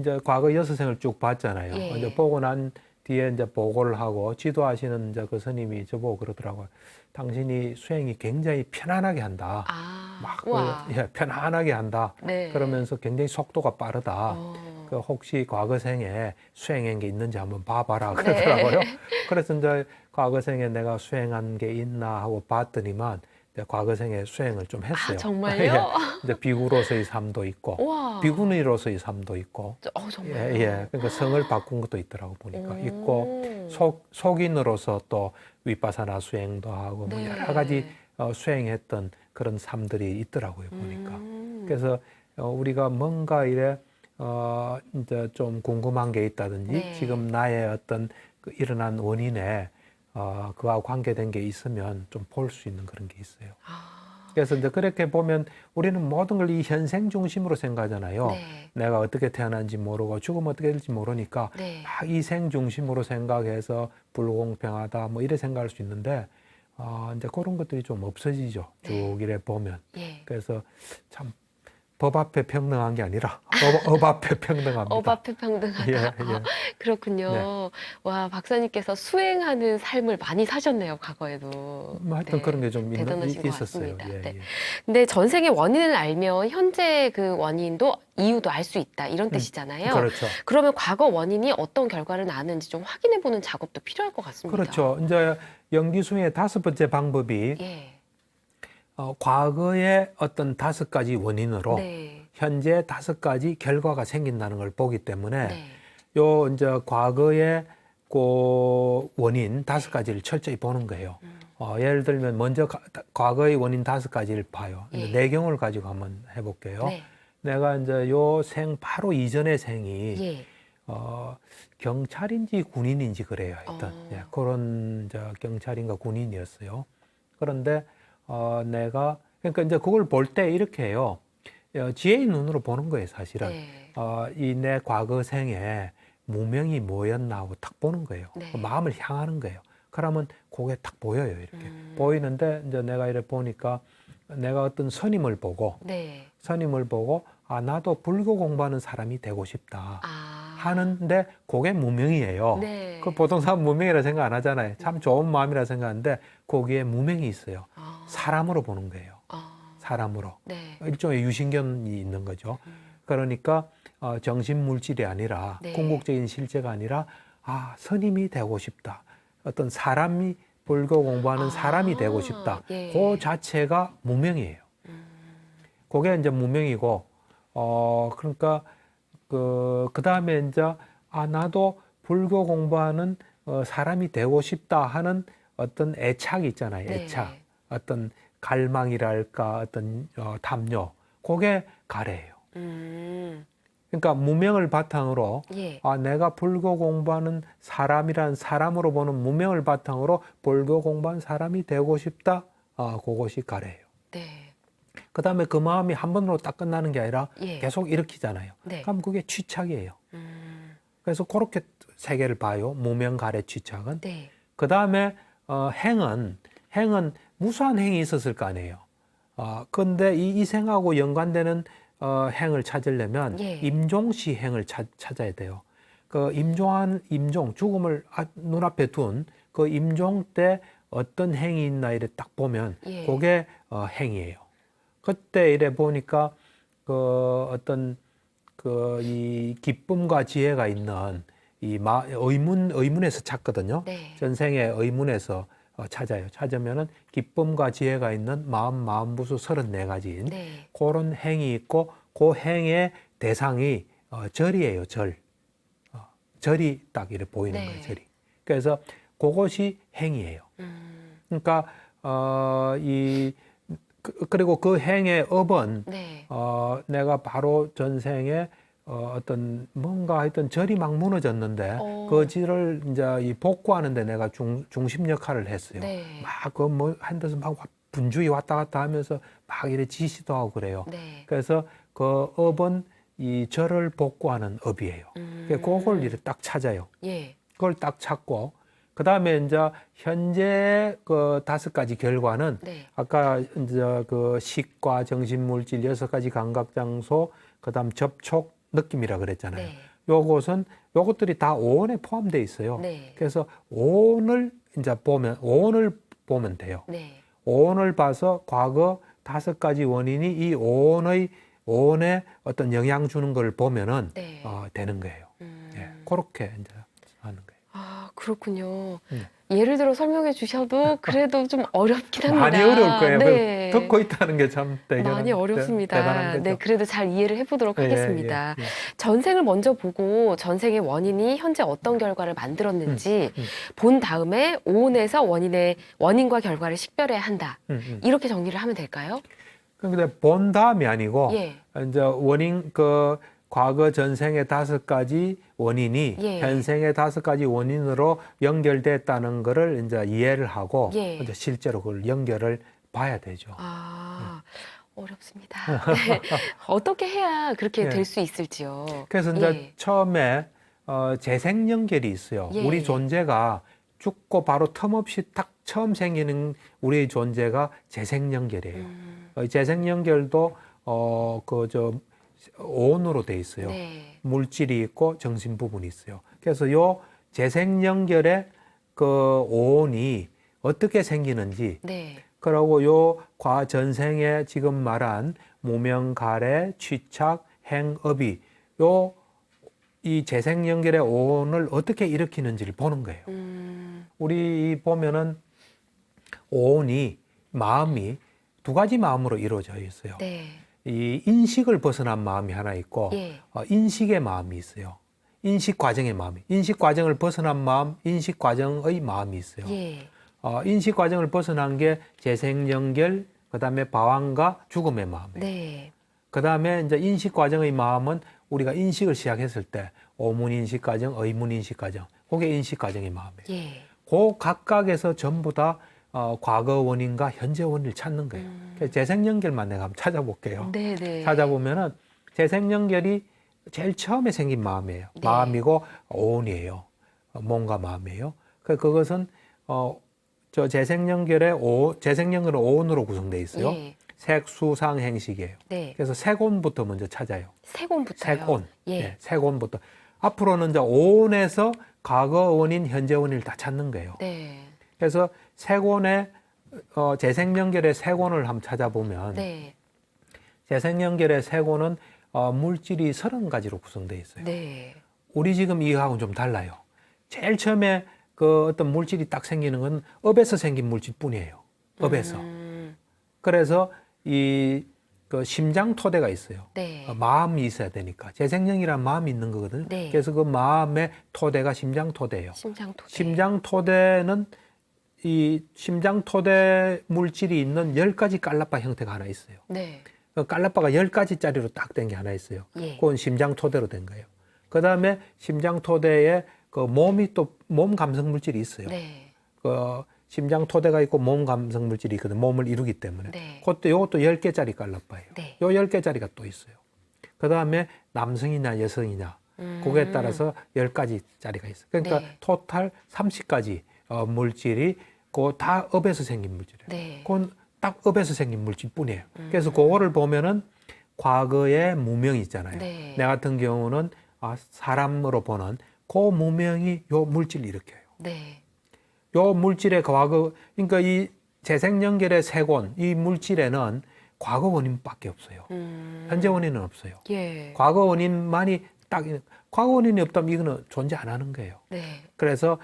이제 과거 여섯생을 쭉 봤잖아요. 예. 이제 보고 난 뒤에 이제 보고를 하고 지도하시는 이제 그 스님이 저보고 그러더라고요. 당신이 수행이 굉장히 편안하게 한다. 아. 막 와. 편안하게 한다. 네. 그러면서 굉장히 속도가 빠르다. 어. 그 혹시 과거생에 수행한 게 있는지 한번 봐봐라 네. 그러더라고요. 그래서 이제 과거생에 내가 수행한 게 있나 하고 봤더니만 이제 과거생에 수행을 좀 했어요. 아, 정말요? 예. 이제 비구로서의 삶도 있고 와. 비구니로서의 삶도 있고 정말요? 예. 그러니까 성을 바꾼 것도 있더라고 보니까 오. 있고 속인으로서 또 윗바사나 수행도 하고 뭐 네. 여러 가지 수행했던 그런 삶들이 있더라고요 보니까. 그래서 우리가 뭔가 이래 이제 좀 궁금한 게 있다든지 네. 지금 나의 어떤 그 일어난 원인에 그와 관계된 게 있으면 좀 볼 수 있는 그런 게 있어요. 아. 그래서 이제 그렇게 보면 우리는 모든 걸 이 현생 중심으로 생각하잖아요. 네. 내가 어떻게 태어난지 모르고 죽으면 어떻게 될지 모르니까 네. 막 이 생 중심으로 생각해서 불공평하다 뭐 이래 생각할 수 있는데 이제 그런 것들이 좀 없어지죠. 쭉 네. 이래 보면. 예. 그래서 참 법 앞에 평등한 게 아니라 업 앞에 평등합니다. 업 앞에 평등하다. 예, 예. 그렇군요. 네. 와, 박사님께서 수행하는 삶을 많이 사셨네요, 과거에도. 뭐 하여튼 네. 그런 게 좀 대단하신 것 있었어요. 같습니다. 예, 네. 예. 근데 전생의 원인을 알면 현재 그 원인도 이유도 알 수 있다 이런 뜻이잖아요. 그렇죠. 그러면 과거 원인이 어떤 결과를 낳았는지 좀 확인해 보는 작업도 필요할 것 같습니다. 그렇죠. 이제 연기수의 다섯 번째 방법이 예. 과거의 어떤 다섯 가지 원인으로 네. 현재 다섯 가지 결과가 생긴다는 걸 보기 때문에 네. 요 이제 과거의 그 원인 다섯 가지를 철저히 보는 거예요. 예를 들면 먼저 과거의 원인 다섯 가지를 봐요. 이제 예. 내 경우를 가지고 한번 해볼게요. 네. 내가 이제 요 생 바로 이전의 생이 예. 경찰인지 군인인지 그래요. 하여튼 예, 그런 경찰인가 군인이었어요. 그런데 내가 그러니까 이제 그걸 볼 때 이렇게 해요. 지혜의 눈으로 보는 거예요, 사실은. 네. 이 내 과거 생에 무명이 뭐였나 하고 딱 보는 거예요. 네. 그 마음을 향하는 거예요. 그러면 그게 딱 보여요, 이렇게. 보이는데 이제 내가 이렇게 보니까 내가 어떤 스님을 보고 네. 나도 불교 공부하는 사람이 되고 싶다 아. 하는데 그게 무명이에요. 네. 그 보통 사람 무명이라 생각 안 하잖아요. 참 좋은 마음이라 생각하는데 거기에 무명이 있어요. 아. 사람으로 보는 거예요. 아. 사람으로. 네. 일종의 유신견이 있는 거죠. 그러니까 정신 물질이 아니라 네. 궁극적인 실제가 아니라 스님이 되고 싶다. 어떤 사람이 불교 공부하는 사람이 되고 싶다. 예. 그 자체가 무명이에요. 그게 이제 무명이고 그러니까 그 다음에 이제 나도 불교 공부하는 사람이 되고 싶다 하는 어떤 애착이 있잖아요. 네. 애착. 어떤 갈망이랄까 어떤 담요. 그게 가래예요. 그러니까 무명을 바탕으로 예. 내가 불교 공부하는 사람이란 사람으로 보는 무명을 바탕으로 불교 공부한 사람이 되고 싶다. 그것이 가래예요. 네. 그 다음에 그 마음이 한 번으로 딱 끝나는 게 아니라 예. 계속 일으키잖아요. 네. 그럼 그게 취착이에요. 그래서 그렇게 세 개를 봐요. 무명, 가래, 취착은. 네. 그 다음에 행은 무수한 행이 있었을 거 아니에요. 근데 이 생하고 연관되는 행을 찾으려면 예. 임종시 행을 찾아야 돼요. 그 임종 죽음을 눈앞에 둔 그 임종 때 어떤 행이 있나 이래 딱 보면 예. 그게 행이에요. 그때 이래 보니까 그 어떤 이 기쁨과 지혜가 있는 이 의문에서 찾거든요. 네. 전생의 의문에서 찾아요. 찾으면은 기쁨과 지혜가 있는 마음부수 34가지인 네. 그런 행이 있고 그 행의 대상이 절이에요. 절이 딱 이렇게 보이는 네. 거예요. 절이. 그래서 그것이 행이에요. 그러니까 그리고 그 행의 업은 네. 내가 바로 전생에 어떤 뭔가 하여튼 절이 막 무너졌는데 그 절을 이제 이 복구하는데 내가 중심 역할을 했어요. 네. 막 그 뭐 한 데서 막 분주히 왔다 갔다 하면서 막 이래 지시도 하고 그래요. 네. 그래서 그 업은 이 절을 복구하는 업이에요. 그걸 이렇게 딱 찾아요. 예. 그걸 딱 찾고 그 다음에 이제 현재 그 5가지 결과는 네. 아까 이제 그 식과 정신물질 6가지 감각장소 그다음 접촉 느낌이라 그랬잖아요. 네. 요것들이 다 오온에 포함되어 있어요. 네. 그래서 오온을 보면 돼요. 네. 오온을 봐서 과거 5가지 원인이 이 오온에 어떤 영향 주는 걸 보면은 네. 되는 거예요. 예, 그렇게 이제 하는 거예요. 그렇군요. 예를 들어 설명해 주셔도 그래도 좀 어렵긴 합니다. 많이 어려울 거예요. 네. 듣고 있다는 게 참 많이 어렵습니다. 대단한 거죠. 네, 그래도 잘 이해를 해보도록 하겠습니다. 예. 전생을 먼저 보고 전생의 원인이 현재 어떤 결과를 만들었는지 본 다음에 오온에서 원인과 결과를 식별해야 한다. 이렇게 정리를 하면 될까요? 근데 본 다음이 아니고 예. 이제 원인 과거 전생의 5가지 원인이 예. 현생의 5가지 원인으로 연결됐다는 거를 이제 이해를 하고 예. 이제 실제로 그걸 연결을 봐야 되죠. 어렵습니다. 네. 어떻게 해야 그렇게 예. 될 수 있을지요? 그래서 이제 예. 처음에 재생 연결이 있어요. 예. 우리 존재가 죽고 바로 틈없이 딱 처음 생기는 우리의 존재가 재생 연결이에요. 재생 연결도 오온으로 돼 있어요. 네. 물질이 있고 정신 부분이 있어요. 그래서 요 재생 연결의 그 오온이 어떻게 생기는지, 네. 그리고 요 과전생에 지금 말한 무명, 가래, 취착, 행업이 이 재생 연결의 오온을 어떻게 일으키는지를 보는 거예요. 우리 보면은 오온이 마음이 2가지 마음으로 이루어져 있어요. 네. 이 인식을 벗어난 마음이 하나 있고 예. 인식의 마음이 있어요. 인식 과정의 마음이. 인식 과정을 벗어난 마음, 인식 과정의 마음이 있어요. 예. 인식 과정을 벗어난 게 재생 연결, 그다음에 방황과 죽음의 마음이에요. 네. 그다음에 이제 인식 과정의 마음은 우리가 인식을 시작했을 때 오문 인식 과정, 의문 인식 과정, 그게 인식 과정의 마음이에요. 예. 그 각각에서 전부 다 과거 원인과 현재 원인을 찾는 거예요. 그래서 재생 연결만 내가 한번 찾아볼게요. 네네. 찾아보면은 재생 연결이 제일 처음에 생긴 마음이에요. 네. 마음이고 오온이에요. 몸과 마음이에요. 그것은 저 재생 연결은 오온으로 구성되어 있어요. 예. 색수상 행식이에요. 네. 그래서 색온부터 먼저 찾아요. 색온부터요. 색온. 예. 네, 색온부터. 앞으로는 이제 오온에서 과거 원인, 현재 원인을 다 찾는 거예요. 네. 그래서 색온의 재생 연결의 색온을 한번 찾아보면 네. 재생연결의 세고는 물질이 30가지로 구성되어 있어요. 네. 우리 지금 이거하고는 좀 달라요. 제일 처음에 그 어떤 물질이 딱 생기는 건 업에서 생긴 물질뿐이에요. 업에서. 그래서 그 심장 토대가 있어요. 네. 마음이 있어야 되니까. 재생령이란 마음이 있는 거거든요. 네. 그래서 그 마음의 토대가 심장 토대예요. 심장 토대. 심장 토대는 이 심장 토대 물질이 있는 10가지 깔라빠 형태가 하나 있어요. 네. 그 깔라빠가 10가지짜리로 딱 된 게 하나 있어요. 예. 그건 심장 토대로 된 거예요. 그 다음에 심장 토대에 그 몸이 또 몸 감성 물질이 있어요. 네. 그 심장 토대가 있고 몸 감성 물질이 있거든. 몸을 이루기 때문에. 네. 요것도 10개짜리 깔라빠예요. 네. 요 10개짜리가 또 있어요. 그 다음에 남성이냐 여성이냐 그거에 따라서 10가지짜리가 있어요. 그러니까 네. 토탈 30가지 물질이 그 다 업에서 생긴 물질이에요. 네. 그건 딱 업에서 생긴 물질뿐이에요. 그래서 그거를 보면은 과거의 무명이 있잖아요. 네. 내 같은 경우는 사람으로 보는 그 무명이 요 물질을 일으켜요. 네. 요 물질의 과거, 그러니까 이 재생연결의 세곤, 이 물질에는 과거 원인밖에 없어요. 현재 원인은 없어요. 예. 과거 원인만이 과거 원인이 없다면 이거는 존재 안 하는 거예요. 네. 그래서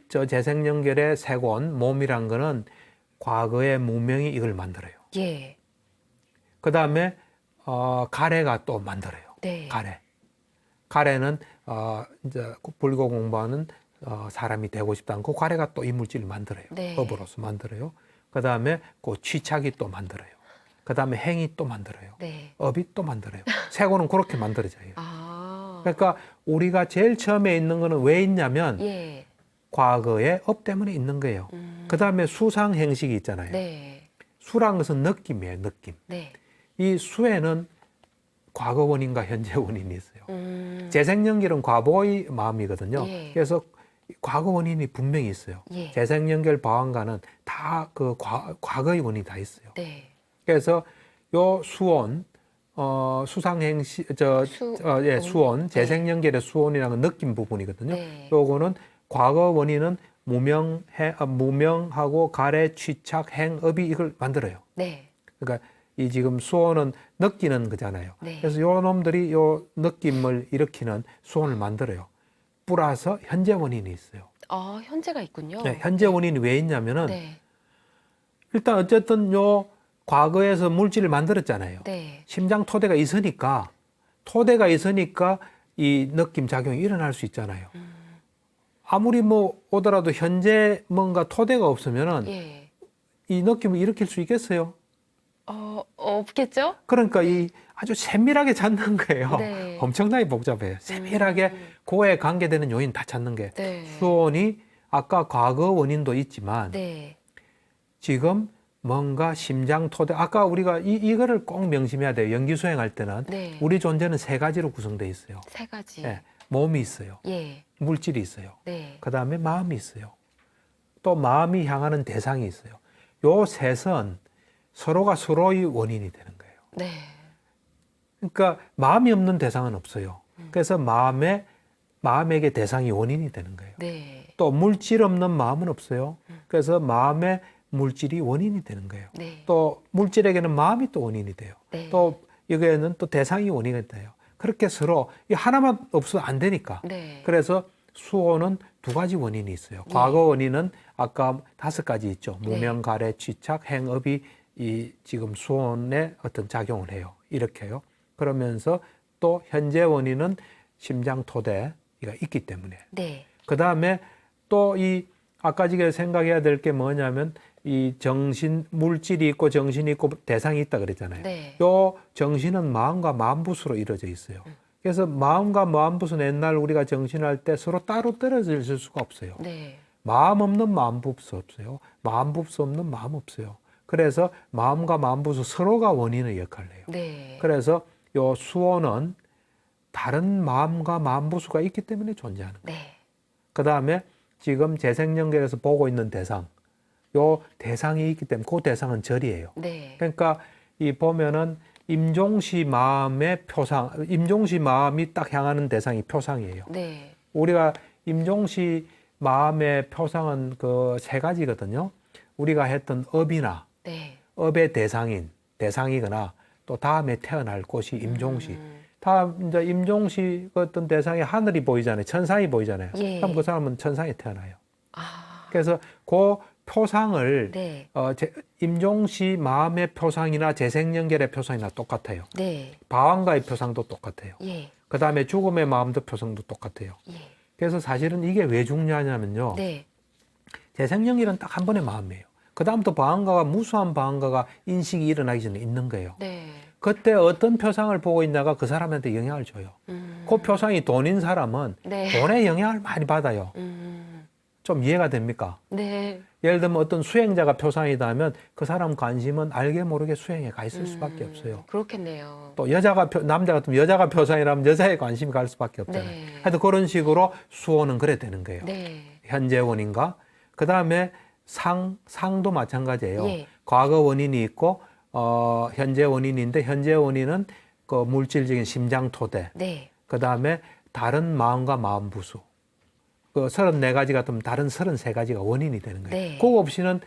저 재생연결의 세곤, 몸이란 거는 과거의 무명이 이걸 만들어요. 예. 그 다음에 가래가 또 만들어요. 네. 가래는 이제 불교 공부하는 사람이 되고 싶다는 그 가래가 또 이 물질을 만들어요. 네. 업으로서 만들어요. 그 다음에 그 취착이 또 만들어요. 그 다음에 행이 또 만들어요. 네. 업이 또 만들어요. 세고는 그렇게 만들어져요. 아. 그러니까 우리가 제일 처음에 있는 거는 왜 있냐면 예. 과거의 업 때문에 있는 거예요. 그 다음에 수상 행식이 있잖아요. 네. 수란 것은 느낌이에요. 느낌. 네. 이 수에는 과거 원인과 현재 원인이 있어요. 재생연결은 과거의 마음이거든요. 예. 그래서 과거 원인이 분명히 있어요. 예. 재생연결 방황가는 다 그 과거의 원인이 다 있어요. 네. 그래서 요 수온, 수상행시, 수온, 재생연결의 수온이라는 건 느낌 부분이거든요. 네. 요거는 과거 원인은 무명하고 가래, 취착, 행, 업이 이걸 만들어요. 네. 그러니까 이 지금 수온은 느끼는 거잖아요. 네. 그래서 요 놈들이 요 느낌을 일으키는 수온을 만들어요. 플러스 현재 원인이 있어요. 현재가 있군요. 네, 현재 원인이 왜 있냐면은 네. 일단 어쨌든 요 과거에서 물질을 만들었잖아요. 네. 심장 토대가 있으니까 이 느낌 작용이 일어날 수 있잖아요. 아무리 뭐 오더라도 현재 뭔가 토대가 없으면은 예. 이 느낌을 일으킬 수 있겠어요? 없겠죠? 그러니까 이 아주 세밀하게 찾는 거예요. 네. 엄청나게 복잡해요. 세밀하게 그거에 관계되는 요인 다 찾는 게 네. 수온이 아까 과거 원인도 있지만 네. 지금 뭔가 심장 토대 아까 우리가 이거를 꼭 명심해야 돼요. 연기 수행할 때는 네. 우리 존재는 3가지로 구성되어 있어요. 3가지. 네, 몸이 있어요. 예. 물질이 있어요. 네. 그 다음에 마음이 있어요. 또 마음이 향하는 대상이 있어요. 요 셋은 서로가 서로의 원인이 되는 거예요. 네. 그러니까 마음이 없는 대상은 없어요. 그래서 마음에게 대상이 원인이 되는 거예요. 네. 또 물질 없는 마음은 없어요. 그래서 마음의 물질이 원인이 되는 거예요. 네. 또 물질에게는 마음이 또 원인이 돼요. 네. 또 여기에는 또 대상이 원인이 돼요. 그렇게 서로 이 하나만 없어도 안 되니까. 네. 그래서 수호는 2가지 원인이 있어요. 과거 원인은 아까 5가지 있죠. 무명, 가래, 취착, 행업이 이 지금 수온에 어떤 작용을 해요. 이렇게요. 그러면서 또 현재 원인은 심장 토대가 있기 때문에. 네. 그 다음에 또 이 아까 지금 생각해야 될 게 뭐냐면 이 정신 물질이 있고 정신이 있고 대상이 있다 그랬잖아요. 네. 요 정신은 마음과 마음붓으로 이루어져 있어요. 그래서 마음과 마음붓은 옛날 우리가 정신할 때 서로 따로 떨어질 수가 없어요. 네. 마음 없는 마음붓 없어요. 마음붓 없는 마음 없어요. 그래서 마음과 마음붓은 서로가 원인의 역할을 해요. 네. 그래서 요 수호는 다른 마음과 마음부수가 있기 때문에 존재하는 거예요. 네. 그 다음에 지금 재생연결에서 보고 있는 대상, 요 대상이 있기 때문에 그 대상은 절이에요. 네. 그러니까 이 보면은 임종시 마음의 표상, 임종시 마음이 딱 향하는 대상이 표상이에요. 네. 우리가 임종시 마음의 표상은 그 3가지거든요. 우리가 했던 업이나 네. 업의 대상이거나 또 다음에 태어날 곳이 임종시. 다 이제 임종시 어떤 대상에 하늘이 보이잖아요. 천상이 보이잖아요. 예. 그럼 그 사람은 천상에 태어나요. 아, 그래서 그 표상을 네. 임종시 마음의 표상이나 재생연결의 표상이나 똑같아요. 네. 방황가의 표상도 똑같아요. 예. 그 다음에 죽음의 마음도 표상도 똑같아요. 예. 그래서 사실은 이게 왜 중요하냐면요. 네. 재생연결은 딱 한 번의 마음이에요. 그 다음부터 방황가가 무수한 방황가가 인식이 일어나기 전에 있는 거예요. 네. 그때 어떤 표상을 보고 있냐가 그 사람한테 영향을 줘요. 그 표상이 돈인 사람은 네. 돈의 영향을 많이 받아요. 좀 이해가 됩니까? 네. 예를 들면 어떤 수행자가 표상이다 하면 그 사람 관심은 알게 모르게 수행에 가 있을 수밖에 없어요. 그렇겠네요. 또 남자 같으면 여자가 표상이라면 여자에 관심이 갈 수밖에 없잖아요. 네. 하여튼 그런 식으로 수호는 그래 되는 거예요. 네. 현재 원인과 그 다음에 상도 마찬가지예요. 예. 과거 원인이 있고 현재 원인인데 현재 원인은 그 물질적인 심장 토대. 네. 그 다음에 다른 마음과 마음 부수. 그 34가지 같으면 다른 33가지가 원인이 되는 거예요. 네. 그거 없이는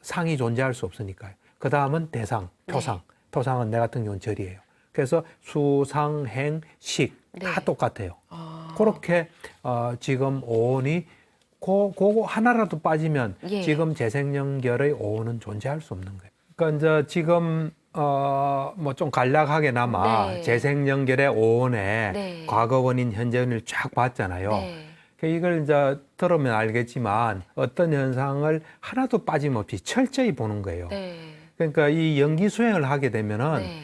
상이 존재할 수 없으니까요. 그 다음은 대상, 표상. 네. 표상은 내 같은 경우는 절이에요. 그래서 수, 상, 행, 식 다 네. 똑같아요. 아. 그렇게 지금 오온이 그거 하나라도 빠지면 예. 지금 재생연결의 오온은 존재할 수 없는 거예요. 그러니까 이제 지금 뭐 좀 간략하게나마 네. 재생연결의 오온의 네. 과거 원인, 현재 원인을 쫙 봤잖아요. 네. 이걸 이제 들으면 알겠지만 어떤 현상을 하나도 빠짐없이 철저히 보는 거예요. 네. 그러니까 이 연기 수행을 하게 되면은 네.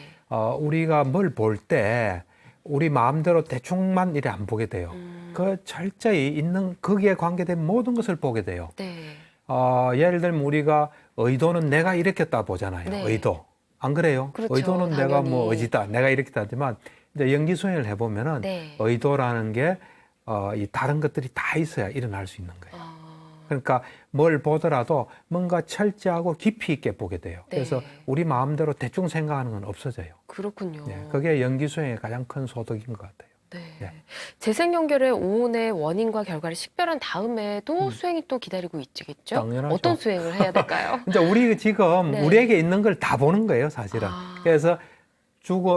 우리가 뭘 볼 때 우리 마음대로 대충만 이래 안 보게 돼요. 그 철저히 있는 거기에 관계된 모든 것을 보게 돼요. 네. 예를 들면 우리가 의도는 내가 일으켰다 보잖아요. 네. 의도. 안 그래요? 그렇죠, 의도는 내가 뭐 당연히. 의지다. 내가 이렇게 하지만 이제 연기 수행을 해보면은 네. 의도라는 게 이 다른 것들이 다 있어야 일어날 수 있는 거예요. 아. 그러니까 뭘 보더라도 뭔가 철저하고 깊이 있게 보게 돼요. 네. 그래서 우리 마음대로 대충 생각하는 건 없어져요. 그렇군요. 그게 연기 수행의 가장 큰 소득인 것 같아요. 네. 예. 재생연결의 오온의 원인과 결과를 식별한 다음에도 수행이 또 기다리고 있겠죠? 당연하죠. 어떤 수행을 해야 될까요? 이제 우리 지금 네. 우리에게 있는 걸 다 보는 거예요, 사실은. 아. 그래서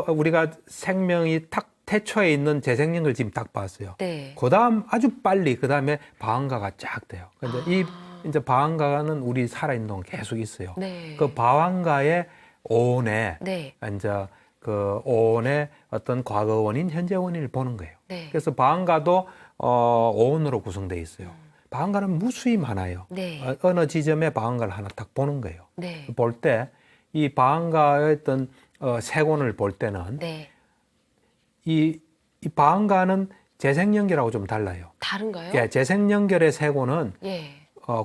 우리가 생명이 탁 태초에 있는 재생연결 지금 딱 봤어요. 네. 그다음 아주 빨리 그다음에 방황가가 쫙 돼요. 근데 이 이제 방황가는 우리 살아있는 동안 계속 있어요. 네. 그 방황가의 오온에 네. 이제 그 오온의 어떤 과거 원인, 현재 원인을 보는 거예요. 네. 그래서 방황가도 오온으로 구성되어 있어요. 방황가는 무수히 많아요. 네. 어느 지점에 방황가를 하나 딱 보는 거예요. 네. 볼 때 이 방황가의 어떤 세곤을 볼 때는 네. 이 방황가는 재생연결하고 좀 달라요. 다른가요? 예, 재생연결의 세곤은 예.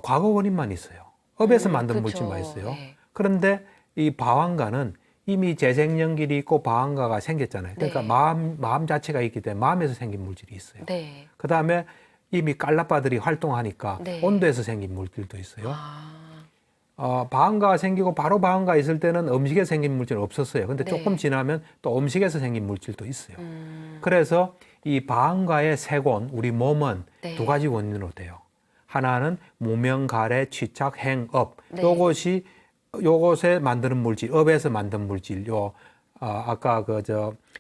과거 원인만 있어요. 업에서 만든 그쵸. 물질만 있어요. 네. 그런데 이 방황가는 이미 재생연결이 있고 방황가가 생겼잖아요. 그러니까 네. 마음 자체가 있기 때문에 마음에서 생긴 물질이 있어요. 네. 그 다음에 이미 깔라빠들이 활동하니까 네. 온도에서 생긴 물질도 있어요. 아. 방황가가 생기고 바로 방황가 있을 때는 음식에 생긴 물질은 없었어요. 근데 네. 조금 지나면 또 음식에서 생긴 물질도 있어요. 그래서 이 방황가의 세곤, 우리 몸은 네. 두 가지 원인으로 돼요. 하나는 무명, 가래, 취착, 행, 업. 네. 요것에 만드는 물질, 업에서 만든 물질. 아까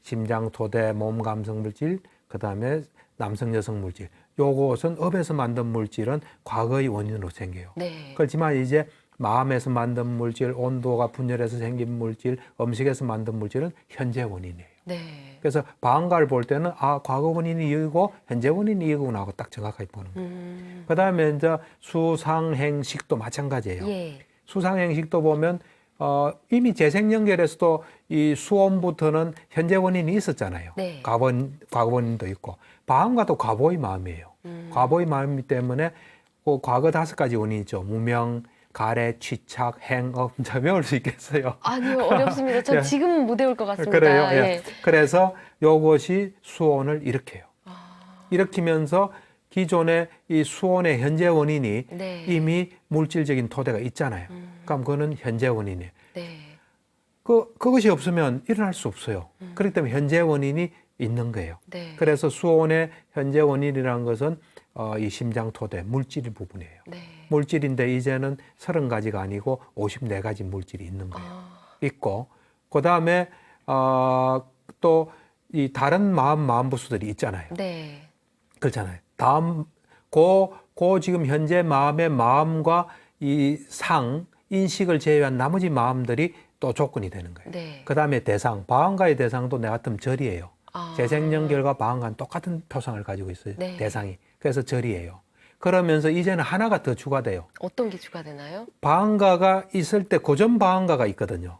심장, 토대, 몸 감성 물질, 그 다음에 남성, 여성 물질. 요것은 업에서 만든 물질은 과거의 원인으로 생겨요. 네. 그렇지만 이제 마음에서 만든 물질, 온도가 분열해서 생긴 물질, 음식에서 만든 물질은 현재 원인이에요. 네. 그래서 방황가를 볼 때는 과거 원인이 이거고 현재 원인이 이거구나 하고 딱 정확하게 보는 거예요. 그 다음에 이제 수상행식도 마찬가지예요. 예. 수상행식도 보면 이미 재생연결에서도 이 수온부터는 현재 원인이 있었잖아요. 네. 과거 원인도 있고 방황가도 과보의 마음이에요. 과보의 마음이기 때문에 그 과거 5가지 원인이 있죠. 무명, 가래, 취착, 행업. 자, 외울 수 있겠어요? 아니요, 어렵습니다. 전 예. 지금은 못 외울 것 같습니다. 그래요. 예. 예. 그래서 요것이 수온을 일으켜요. 일으키면서 기존의 이 수온의 현재 원인이 네. 이미 물질적인 토대가 있잖아요. 그럼 그거는 현재 원인이에요. 네. 그것이 없으면 일어날 수 없어요. 그렇기 때문에 현재 원인이 있는 거예요. 네. 그래서 수온의 현재 원인이라는 것은 이 심장 토대, 물질 부분이에요. 네. 물질인데 이제는 30가지가 아니고 54가지 물질이 있는 거예요. 있고, 그 다음에 또 이 다른 마음부수들이 있잖아요. 네. 그렇잖아요. 다음 지금 현재 마음의 마음과 이 인식을 제외한 나머지 마음들이 또 조건이 되는 거예요. 네. 그 다음에 대상, 방황가의 대상도 내 같으면 절이에요. 아. 재생연결과 방황가는 똑같은 표상을 가지고 있어요. 네. 대상이. 그래서 절이에요. 그러면서 이제는 하나가 더 추가돼요. 어떤 게 추가되나요? 방황가가 있을 때 고전 방황가가 있거든요.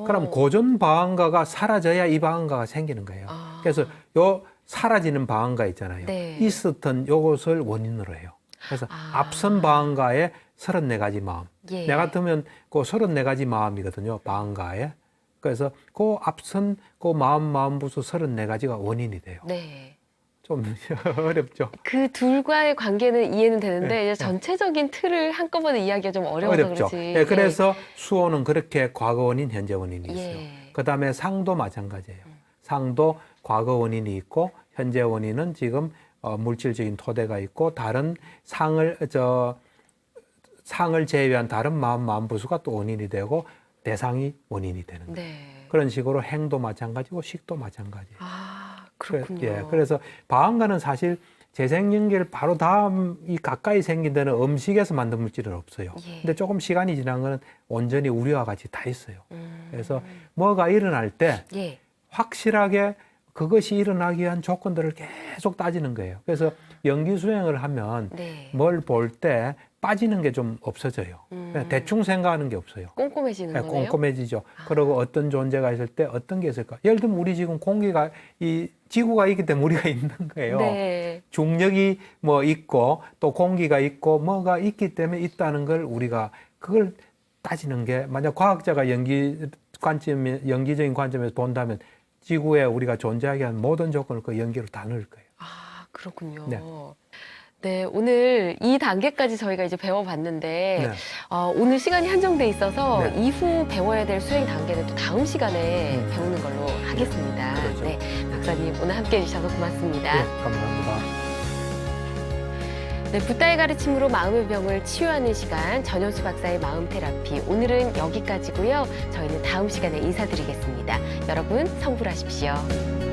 그럼 고전 방황가가 사라져야 이 방황가가 생기는 거예요. 그래서 요 사라지는 방황가 있잖아요. 네. 있었던 요것을 원인으로 해요. 그래서 앞선 방황가의 34가지 마음. 예. 내 같으면 그 34가지 마음이거든요. 방황가에. 그래서 그 앞선 그 마음부수 34가지가 원인이 돼요. 네. 좀 어렵죠. 그 둘과의 관계는 이해는 되는데 네, 이제 전체적인 틀을 한꺼번에 이야기가 좀 어려워서 어렵죠. 그렇지. 네, 그래서 수호는 그렇게 과거 원인, 현재 원인이 있어요. 예. 그 다음에 상도 마찬가지예요. 상도 과거 원인이 있고 현재 원인은 지금 물질적인 토대가 있고 다른 상을 제외한 다른 마음부수가 또 원인이 되고 대상이 원인이 되는 거예요. 네. 그런 식으로 행도 마찬가지고 식도 마찬가지예요. 아, 그렇군요. 예, 그래서 방황가는 사실 재생연결 바로 다음 이 가까이 생긴 데는 음식에서 만든 물질은 없어요. 예. 근데 조금 시간이 지난 거는 온전히 우리와 같이 다 있어요. 그래서 뭐가 일어날 때 예. 확실하게 그것이 일어나기 위한 조건들을 계속 따지는 거예요. 그래서 연기 수행을 하면 네. 뭘 볼 때 빠지는 게 좀 없어져요. 그냥 대충 생각하는 게 없어요. 꼼꼼해지는 네, 거네요. 꼼꼼해지죠. 그리고 어떤 존재가 있을 때 어떤 게 있을까? 예를 들면 우리 지금 공기가 이 지구가 있기 때문에 우리가 있는 거예요. 네. 중력이 뭐 있고 또 공기가 있고 뭐가 있기 때문에 있다는 걸 우리가 그걸 따지는 게 만약 과학자가 연기적인 관점에서 본다면 지구에 우리가 존재하게 한 모든 조건을 그 연기로 다 넣을 거예요. 아, 그렇군요. 네. 네, 오늘 이 단계까지 저희가 이제 배워봤는데 네. 오늘 시간이 한정돼 있어서 네. 이후 배워야 될 수행 단계는 또 다음 시간에 배우는 걸로 하겠습니다. 그렇죠. 네, 박사님 오늘 함께해 주셔서 고맙습니다. 네, 감사합니다. 네, 붓다의 가르침으로 마음의 병을 치유하는 시간 전현수 박사의 마음 테라피 오늘은 여기까지고요. 저희는 다음 시간에 인사드리겠습니다. 여러분 성불하십시오.